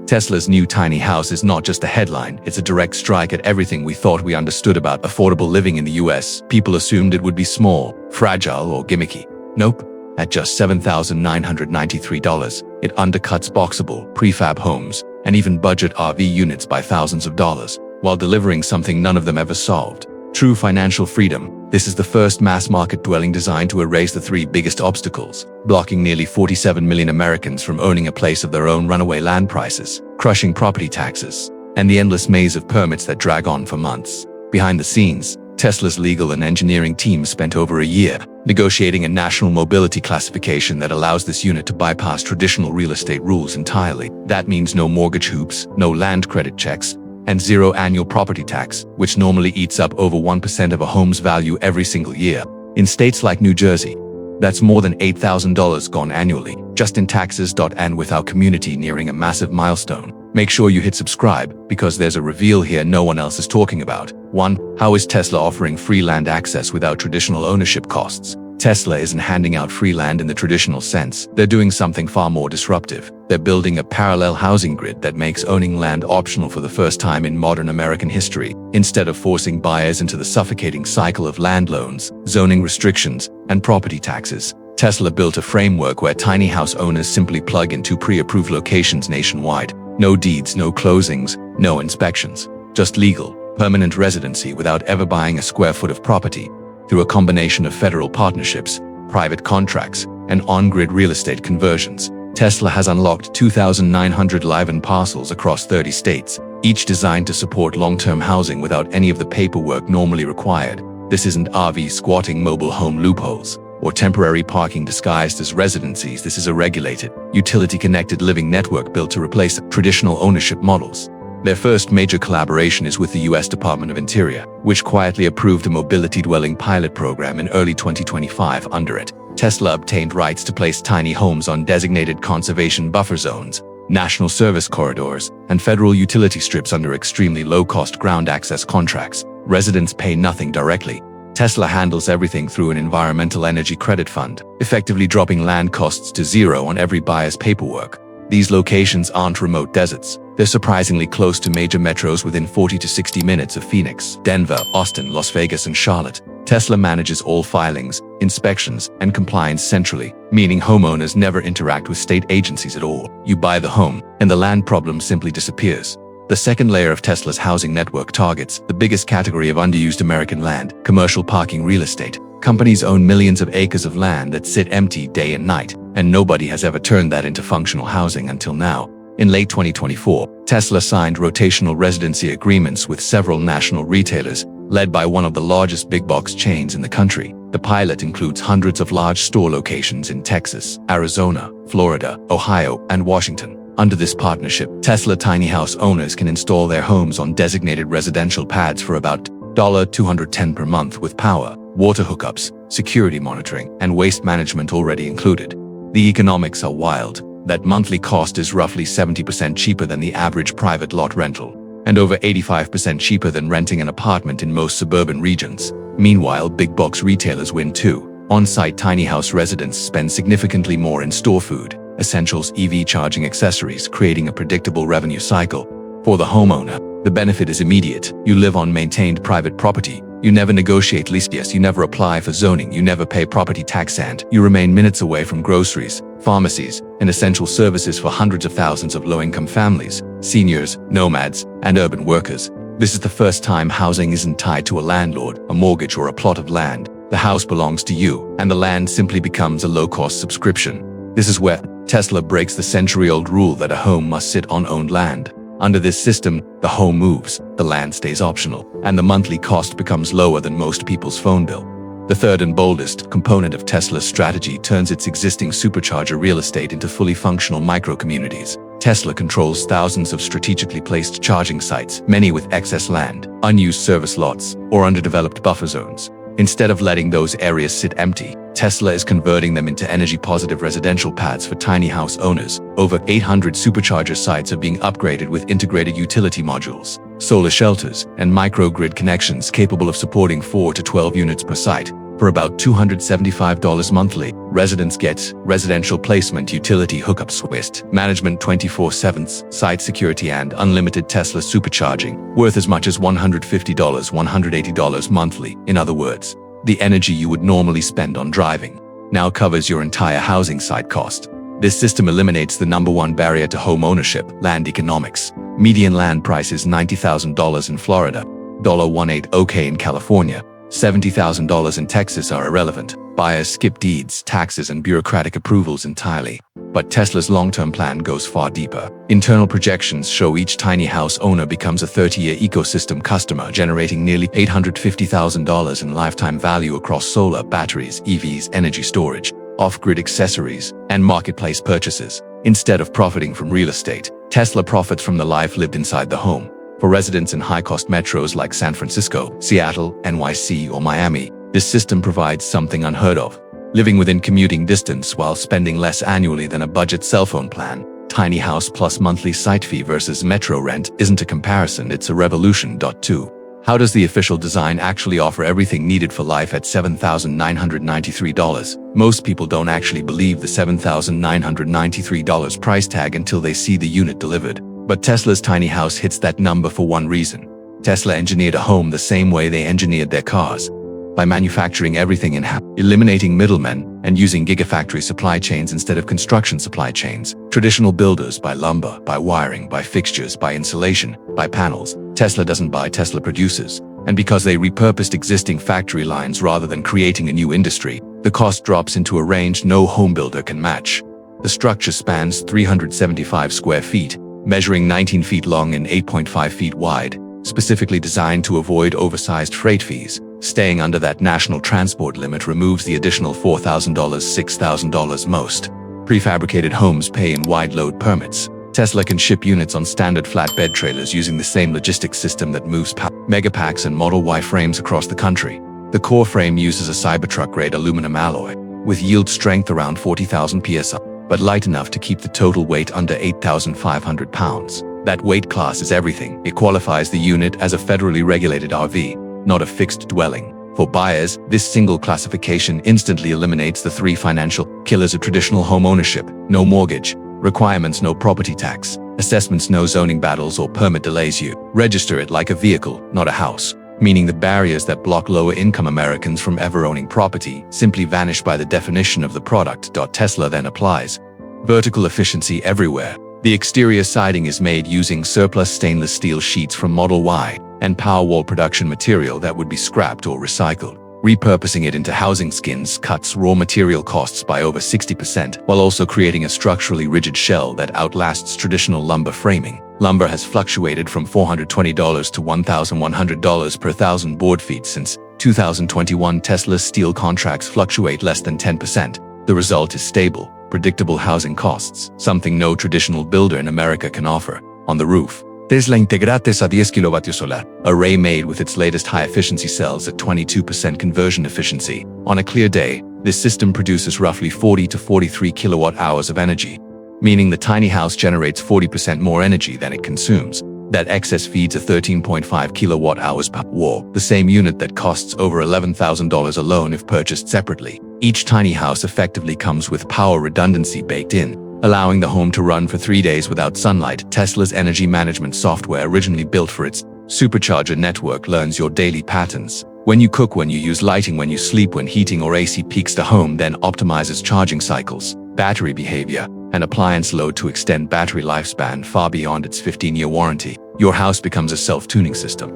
Tesla's new tiny house is not just a headline, it's a direct strike at everything we thought we understood about affordable living in the US. People assumed it would be small, fragile, or gimmicky. Nope. At just $7,993, it undercuts boxable, prefab homes, and even budget RV units by thousands of dollars, while delivering something none of them ever solved: true financial freedom. This is the first mass-market dwelling designed to erase the three biggest obstacles, blocking nearly 47 million Americans from owning a place of their own: runaway land prices, crushing property taxes, and the endless maze of permits that drag on for months. Behind the scenes, Tesla's legal and engineering team spent over a year negotiating a national mobility classification that allows this unit to bypass traditional real estate rules entirely. That means no mortgage hoops, no land credit checks, and zero annual property tax, which normally eats up over 1% of a home's value every single year. In states like New Jersey, that's more than $8,000 gone annually, just in taxes. And with our community nearing a massive milestone, make sure you hit subscribe, because there's a reveal here no one else is talking about. 1. How is Tesla offering free land access without traditional ownership costs? Tesla isn't handing out free land in the traditional sense. They're doing something far more disruptive. They're building a parallel housing grid that makes owning land optional for the first time in modern American history. Instead of forcing buyers into the suffocating cycle of land loans, zoning restrictions, and property taxes, Tesla built a framework where tiny house owners simply plug into pre-approved locations nationwide. No deeds, no closings, no inspections. Just legal, permanent residency without ever buying a square foot of property. Through a combination of federal partnerships, private contracts, and on-grid real estate conversions, Tesla has unlocked 2,900 live-in parcels across 30 states, each designed to support long-term housing without any of the paperwork normally required. This isn't RV squatting, mobile home loopholes, or temporary parking disguised as residencies. This is a regulated, utility-connected living network built to replace traditional ownership models. Their first major collaboration is with the US Department of Interior, which quietly approved a mobility dwelling pilot program in early 2025. Under it, Tesla obtained rights to place tiny homes on designated conservation buffer zones, national service corridors, and federal utility strips under extremely low-cost ground access contracts. Residents pay nothing directly. Tesla handles everything through an environmental energy credit fund, effectively dropping land costs to zero on every buyer's paperwork. These locations aren't remote deserts. They're surprisingly close to major metros within 40 to 60 minutes of Phoenix, Denver, Austin, Las Vegas, and Charlotte. Tesla manages all filings, inspections, and compliance centrally, meaning homeowners never interact with state agencies at all. You buy the home, and the land problem simply disappears. The second layer of Tesla's housing network targets the biggest category of underused American land: commercial parking real estate. Companies own millions of acres of land that sit empty day and night, and nobody has ever turned that into functional housing until now. In late 2024, Tesla signed rotational residency agreements with several national retailers, led by one of the largest big-box chains in the country. The pilot includes hundreds of large store locations in Texas, Arizona, Florida, Ohio, and Washington. Under this partnership, Tesla tiny house owners can install their homes on designated residential pads for about $210 per month, with power, water hookups, security monitoring, and waste management already included. The economics are wild. That monthly cost is roughly 70% cheaper than the average private lot rental, and over 85% cheaper than renting an apartment in most suburban regions. Meanwhile, big box retailers win too. On-site tiny house residents spend significantly more in store food, essentials, EV charging accessories, creating a predictable revenue cycle. For the homeowner, the benefit is immediate. You live on maintained private property. You never negotiate lease deals, you never apply for zoning, you never pay property tax, and you remain minutes away from groceries, pharmacies, and essential services for hundreds of thousands of low-income families, seniors, nomads, and urban workers. This is the first time housing isn't tied to a landlord, a mortgage, or a plot of land. The house belongs to you, and the land simply becomes a low-cost subscription. This is where Tesla breaks the century-old rule that a home must sit on owned land. Under this system, the home moves, the land stays optional, and the monthly cost becomes lower than most people's phone bill. The third and boldest component of Tesla's strategy turns its existing supercharger real estate into fully functional micro-communities. Tesla controls thousands of strategically placed charging sites, many with excess land, unused service lots, or underdeveloped buffer zones. Instead of letting those areas sit empty, Tesla is converting them into energy-positive residential pads for tiny house owners. Over 800 supercharger sites are being upgraded with integrated utility modules, solar shelters, and microgrid connections capable of supporting 4 to 12 units per site. For about $275 monthly, residents get residential placement, utility hookups, waste management 24/7, site security, and unlimited Tesla supercharging, worth as much as $150, $180 monthly. In other words, the energy you would normally spend on driving now covers your entire housing site cost. This system eliminates the number one barrier to home ownership, land economics. Median land price is $90,000 in Florida, $180K in California, $70,000 in Texas are irrelevant. Buyers skip deeds, taxes, and bureaucratic approvals entirely. But Tesla's long-term plan goes far deeper. Internal projections show each tiny house owner becomes a 30-year ecosystem customer, generating nearly $850,000 in lifetime value across solar, batteries, EVs, energy storage, off-grid accessories, and marketplace purchases. Instead of profiting from real estate, Tesla profits from the life lived inside the home. For residents in high-cost metros like San Francisco, Seattle, NYC, or Miami, this system provides something unheard of. Living within commuting distance while spending less annually than a budget cell phone plan. Tiny house plus monthly site fee versus metro rent isn't a comparison, it's a revolution. 2. How does the official design actually offer everything needed for life at $7,993? Most people don't actually believe the $7,993 price tag until they see the unit delivered. But Tesla's tiny house hits that number for one reason. Tesla engineered a home the same way they engineered their cars. By manufacturing everything in-house, eliminating middlemen, and using gigafactory supply chains instead of construction supply chains. Traditional builders buy lumber, buy wiring, buy fixtures, buy insulation, buy panels. Tesla doesn't buy, Tesla produces. And because they repurposed existing factory lines rather than creating a new industry, the cost drops into a range no home builder can match. The structure spans 375 square feet, measuring 19 feet long and 8.5 feet wide, specifically designed to avoid oversized freight fees. Staying under that national transport limit removes the additional $4,000, $6,000 most. Prefabricated homes pay in wide load permits. Tesla can ship units on standard flatbed trailers using the same logistics system that moves Megapacks and Model Y frames across the country. The core frame uses a Cybertruck-grade aluminum alloy, with yield strength around 40,000 psi, but light enough to keep the total weight under 8,500 pounds. That weight class is everything. It qualifies the unit as a federally regulated RV, not a fixed dwelling. For buyers, this single classification instantly eliminates the three financial killers of traditional home ownership: no mortgage requirements, no property tax assessments, no zoning battles or permit delays. You register it like a vehicle, not a house, meaning the barriers that block lower-income Americans from ever owning property simply vanish by the definition of the product. Tesla then applies vertical efficiency everywhere. The exterior siding is made using surplus stainless steel sheets from Model Y and Powerwall production material that would be scrapped or recycled. Repurposing it into housing skins cuts raw material costs by over 60%, while also creating a structurally rigid shell that outlasts traditional lumber framing. Lumber has fluctuated from $420 to $1,100 per thousand board feet since 2021. Tesla's steel contracts fluctuate less than 10%. The result is stable, predictable housing costs, something no traditional builder in America can offer. On the roof, Tesla Integrates a 10 kW solar array made with its latest high-efficiency cells at 22% conversion efficiency. On a clear day, this system produces roughly 40 to 43 kilowatt-hours of energy, meaning the tiny house generates 40% more energy than it consumes. That excess feeds a 13.5 kilowatt-hours per wall, the same unit that costs over $11,000 alone if purchased separately. Each tiny house effectively comes with power redundancy baked in, allowing the home to run for 3 days without sunlight. Tesla's energy management software, originally built for its supercharger network, learns your daily patterns. When you cook, when you use lighting, when you sleep, when heating or AC peaks the home, then optimizes charging cycles, battery behavior, and appliance load to extend battery lifespan far beyond its 15-year warranty. Your house becomes a self-tuning system.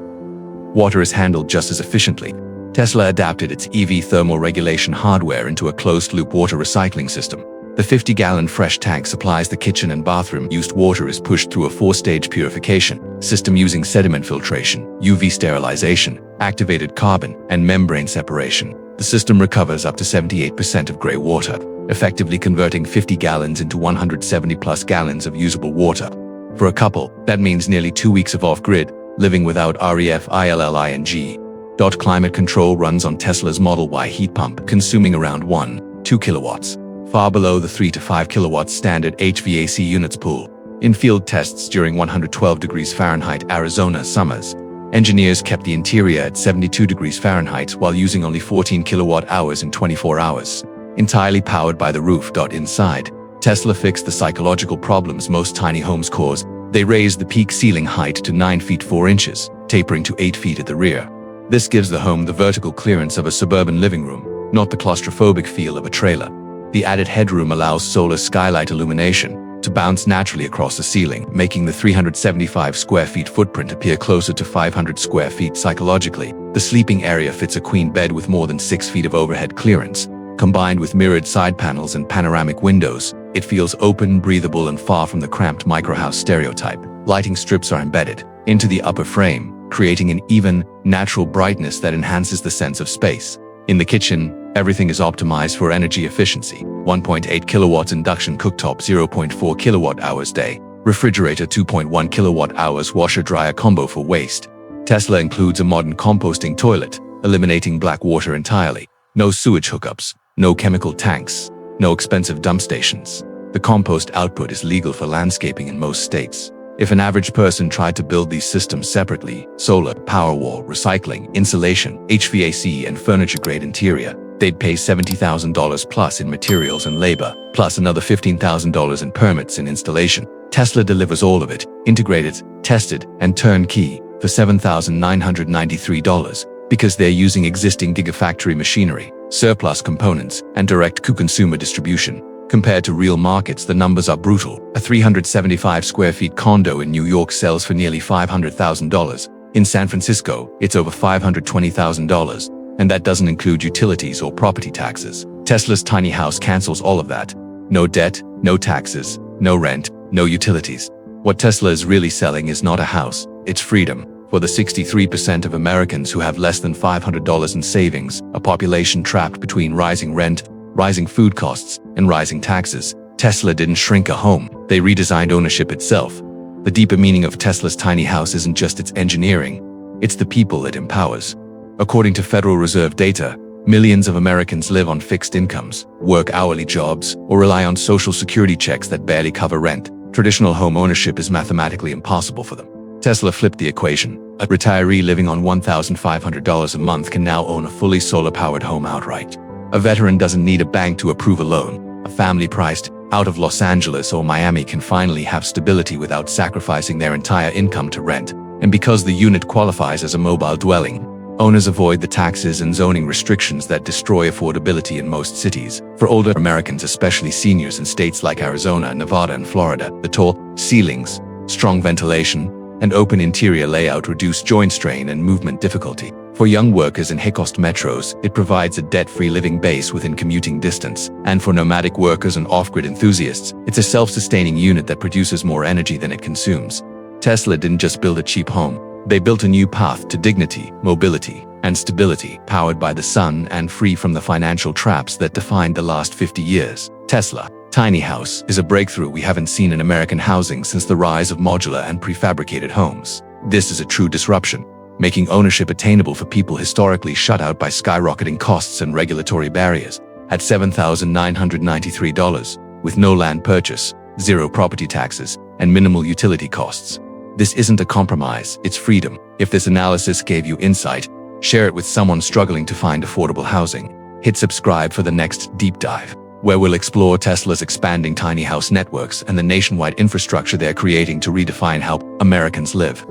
Water is handled just as efficiently. Tesla adapted its EV thermal regulation hardware into a closed-loop water recycling system. The 50-gallon fresh tank supplies the kitchen and bathroom. Used water is pushed through a 4-stage purification system using sediment filtration, UV sterilization, activated carbon, and membrane separation. The system recovers up to 78% of gray water, effectively converting 50 gallons into 170+ gallons of usable water. For a couple, that means nearly 2 weeks of off-grid living without REFILLING. Climate control runs on Tesla's Model Y heat pump, consuming around 1-2 kilowatts, far below the 3 to 5 kilowatts standard HVAC units pool. In field tests during 112 degrees Fahrenheit Arizona summers, Engineers kept the interior at 72 degrees Fahrenheit while using only 14 kilowatt hours in 24 hours. Entirely powered by the roof. Inside, Tesla fixed the psychological problems most tiny homes cause. They raised the peak ceiling height to 9 feet 4 inches, tapering to 8 feet at the rear. This gives the home the vertical clearance of a suburban living room, not the claustrophobic feel of a trailer. The added headroom allows solar skylight illumination to bounce naturally across the ceiling, making the 375 square feet footprint appear closer to 500 square feet psychologically. The sleeping area fits a queen bed with more than 6 feet of overhead clearance. Combined with mirrored side panels and panoramic windows, it feels open, breathable, and far from the cramped microhouse stereotype. Lighting strips are embedded into the upper frame, creating an even, natural brightness that enhances the sense of space. In the kitchen, everything is optimized for energy efficiency. 1.8 kilowatts induction cooktop, 0.4 kilowatt hours day, refrigerator, 2.1 kilowatt hours washer-dryer combo for waste. Tesla includes a modern composting toilet, eliminating black water entirely. No sewage hookups, no chemical tanks, no expensive dump stations. The compost output is legal for landscaping in most states. If an average person tried to build these systems separately, solar, Powerwall, recycling, insulation, HVAC, and furniture-grade interior, they'd pay $70,000 plus in materials and labor, plus another $15,000 in permits and installation. Tesla delivers all of it, integrated, tested, and turnkey, for $7,993, because they're using existing gigafactory machinery, surplus components, and direct-to-consumer distribution. Compared to real markets, the numbers are brutal. A 375 square feet condo in New York sells for nearly $500,000. In San Francisco, it's over $520,000. And that doesn't include utilities or property taxes. Tesla's tiny house cancels all of that. No debt, no taxes, no rent, no utilities. What Tesla is really selling is not a house, it's freedom. For the 63% of Americans who have less than $500 in savings, a population trapped between rising rent, rising food costs, and rising taxes, Tesla didn't shrink a home, they redesigned ownership itself. The deeper meaning of Tesla's tiny house isn't just its engineering, it's the people it empowers. According to Federal Reserve data, millions of Americans live on fixed incomes, work hourly jobs, or rely on Social Security checks that barely cover rent. Traditional home ownership is mathematically impossible for them. Tesla flipped the equation. A retiree living on $1,500 a month can now own a fully solar-powered home outright. A veteran doesn't need a bank to approve a loan. A family priced out of Los Angeles or Miami can finally have stability without sacrificing their entire income to rent. And because the unit qualifies as a mobile dwelling, owners avoid the taxes and zoning restrictions that destroy affordability in most cities. For older Americans, especially seniors in states like Arizona, Nevada, and Florida, the tall ceilings, strong ventilation, and open interior layout reduce joint strain and movement difficulty. For young workers in high-cost metros, it provides a debt-free living base within commuting distance. And for nomadic workers and off-grid enthusiasts, it's a self-sustaining unit that produces more energy than it consumes. Tesla didn't just build a cheap home. They built a new path to dignity, mobility, and stability, powered by the sun and free from the financial traps that defined the last 50 years. Tesla Tiny House is a breakthrough we haven't seen in American housing since the rise of modular and prefabricated homes. This is a true disruption, making ownership attainable for people historically shut out by skyrocketing costs and regulatory barriers. At $7,993, with no land purchase, zero property taxes, and minimal utility costs. This isn't a compromise, it's freedom. If this analysis gave you insight, share it with someone struggling to find affordable housing. Hit subscribe for the next deep dive, where we'll explore Tesla's expanding tiny house networks and the nationwide infrastructure they're creating to redefine how Americans live.